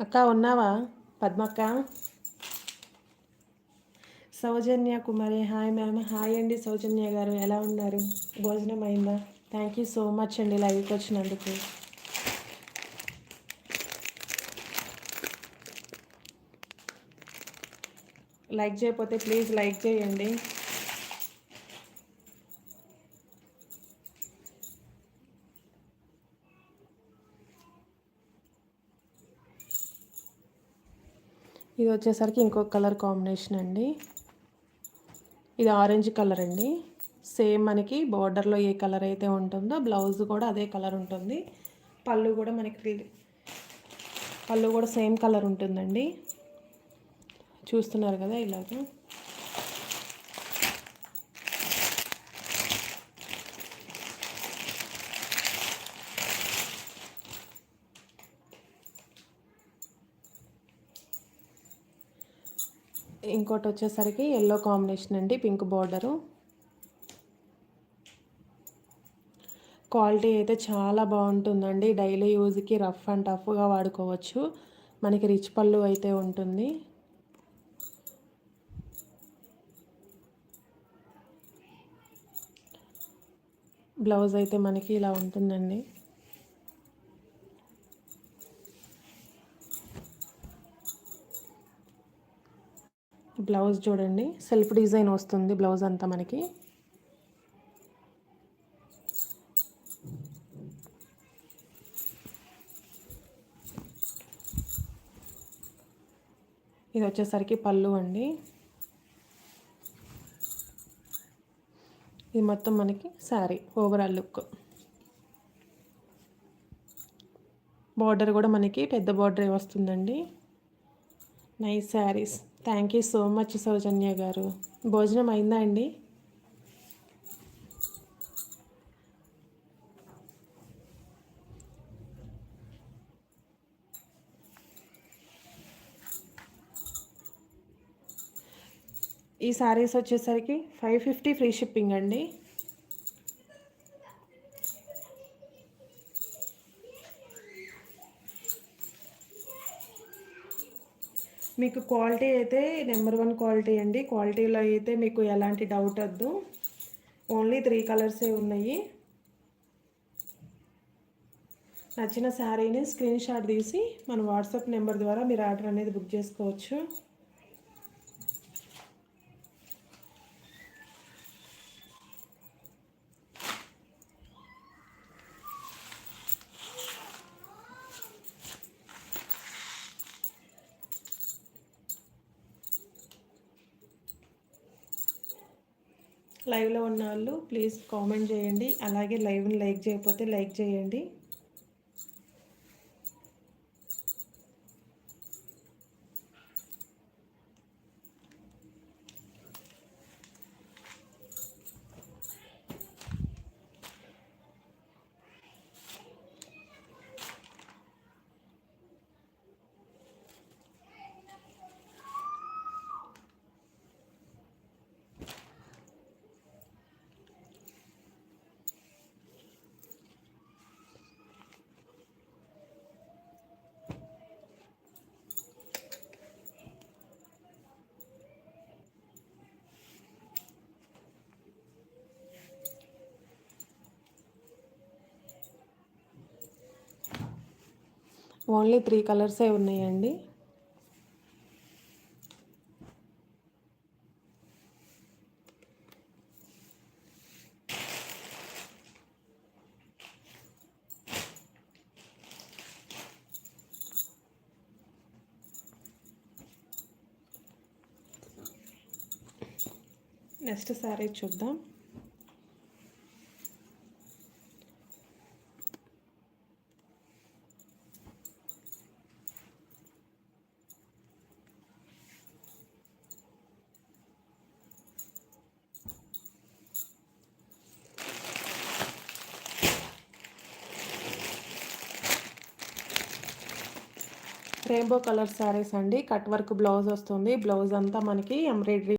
అక్క ఉన్నావా? పద్మక్క. సౌజన్య కుమారి hi ma'am. Hi అండి సౌజన్య గారు, ఎలా ఉన్నారు? భోజనం అయిందా? థ్యాంక్ యూ సో మచ్ అండి లైవ్కి వచ్చినందుకు. లైక్ చేయకపోతే ప్లీజ్ లైక్ చేయండి. ఇది వచ్చేసరికి ఇంకొక కలర్ కాంబినేషన్ అండి. ఇది ఆరెంజ్ కలర్ అండి. సేమ్ మనకి బార్డర్లో ఏ కలర్ అయితే ఉంటుందో బ్లౌజ్ కూడా అదే కలర్ ఉంటుంది. పళ్ళు కూడా పళ్ళు కూడా సేమ్ కలర్ ఉంటుందండి. చూస్తున్నారు కదా ఇలాగా. ఇంకోటి వచ్చేసరికి ఎల్లో కాంబినేషన్ అండి, పింక్ బార్డరు. క్వాలిటీ అయితే చాలా బాగుంటుందండి. డైలీ యూజ్కి రఫ్ అండ్ టఫ్గా వాడుకోవచ్చు. మనకి రిచ్ పళ్ళు అయితే ఉంటుంది. బ్లౌజ్ అయితే మనకి ఇలా ఉంటుందండి. బ్లౌజ్ చూడండి, సెల్ఫ్ డిజైన్ వస్తుంది బ్లౌజ్ అంతా మనకి. ఇది వచ్చేసరికి పళ్ళు అండి. ఇది మొత్తం మనకి శారీ ఓవరాల్ లుక్. బార్డర్ కూడా మనకి పెద్ద బార్డరే వస్తుందండి. Nice saris. Thank you so much Sowjanya garu. భోజనం అయిందా అండి? ఈ శారీస్ వచ్చేసరికి 550 ఫ్రీ షిప్పింగ్ అండి. మీకు క్వాలిటీ అయితే నెంబర్ 1 క్వాలిటీ అండి. క్వాలిటీలో అయితే మీకు ఎలాంటి డౌట్ వద్దు. ఓన్లీ 3 కలర్సే ఉన్నాయి. నచ్చిన శారీని స్క్రీన్ షాట్ తీసి మన వాట్సాప్ నెంబర్ ద్వారా మీరు ఆర్డర్ అనేది బుక్ చేసుకోవచ్చు. లైవ్లో ఉన్న వాళ్ళు ప్లీజ్ కామెంట్ చేయండి. అలాగే లైవ్ని లైక్ చేయకపోతే లైక్ చేయండి. ఓన్లీ 3 కలర్సే ఉన్నాయండి. నెక్స్ట్ శారీ చూద్దాం. రెయిన్బో కలర్ శారీస్ అండి. కట్ వర్క్ బ్లౌజ్ వస్తుంది. బ్లౌజ్ అంతా మనకి ఎంబ్రాయిడరీ